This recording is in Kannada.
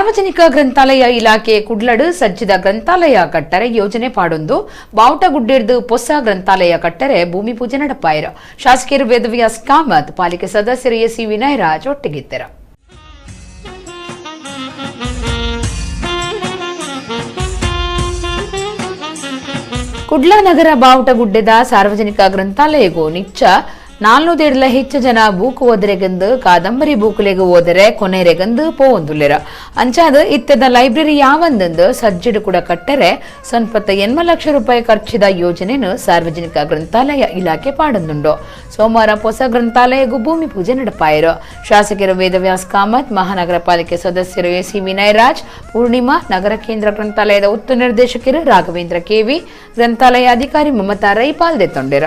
ಸಾರ್ವಜನಿಕ ಗ್ರಂಥಾಲಯ ಇಲಾಖೆ ಕುಡ್ಲಡ್ ಸಜ್ಜಿದ ಗ್ರಂಥಾಲಯ ಕಟ್ಟರೆ ಯೋಜನೆ ಪಾಡೊಂದು ಬಾವುಟಗುಡ್ಡೆರ್ದು ಹೊಸ ಗ್ರಂಥಾಲಯ ಕಟ್ಟರೆ ಭೂಮಿ ಪೂಜೆ ನಡಪಾಯಿರ ಶಾಸಕರು ವೇದವ್ಯಾಸ್ ಕಾಮತ್ ಪಾಲಿಕೆ ಸದಸ್ಯರು ಎಸಿ ವಿನಯರಾಜ್ ಒಟ್ಟಿಗಿದ್ದರು. ಕುಡ್ಲ ನಗರ ಬಾವುಟಗುಡ್ಡೆದ ಸಾರ್ವಜನಿಕ ಗ್ರಂಥಾಲಯಗೂ ನಿಚ್ಚ 400 ಹೆಚ್ಚು ಜನ ಬೂಕು ಓದರೆಗಂದು ಕಾದಂಬರಿ ಬೂಕುಲೆಗೆ ಓದರೆ ಕೊನೆರೆಗಂದು ಪೋವೊಂದುಲ್ಲೆರ ಅಂಚಾದ ಇತ್ತದ ಲೈಬ್ರರಿ ಯಾವಂದಂದು ಸಜ್ಜಿಡು ಕೂಡ ಕಟ್ಟರೆ 80 ಲಕ್ಷ ರೂಪಾಯಿ ಖರ್ಚಿದ ಯೋಜನೆಯನ್ನು ಸಾರ್ವಜನಿಕ ಗ್ರಂಥಾಲಯ ಇಲಾಖೆ ಪಾಡೊಂದುಂಡು. ಸೋಮವಾರ ಹೊಸ ಗ್ರಂಥಾಲಯಗೂ ಭೂಮಿ ಪೂಜೆ ನಡಪಾಯಿರು. ಶಾಸಕರು ವೇದವ್ಯಾಸ್ ಕಾಮತ್, ಮಹಾನಗರ ಪಾಲಿಕೆ ಸದಸ್ಯರು ಎಸಿ ವಿನಯರಾಜ್, ಪೂರ್ಣಿಮಾ, ನಗರ ಕೇಂದ್ರ ಗ್ರಂಥಾಲಯದ ಉತ್ತ ನಿರ್ದೇಶಕರು ರಾಘವೇಂದ್ರ ಕೆವಿ, ಗ್ರಂಥಾಲಯ ಅಧಿಕಾರಿ ಮಮತಾ ರೈ ಪಾಲ್ದೆ ತೊಂಡೆರ.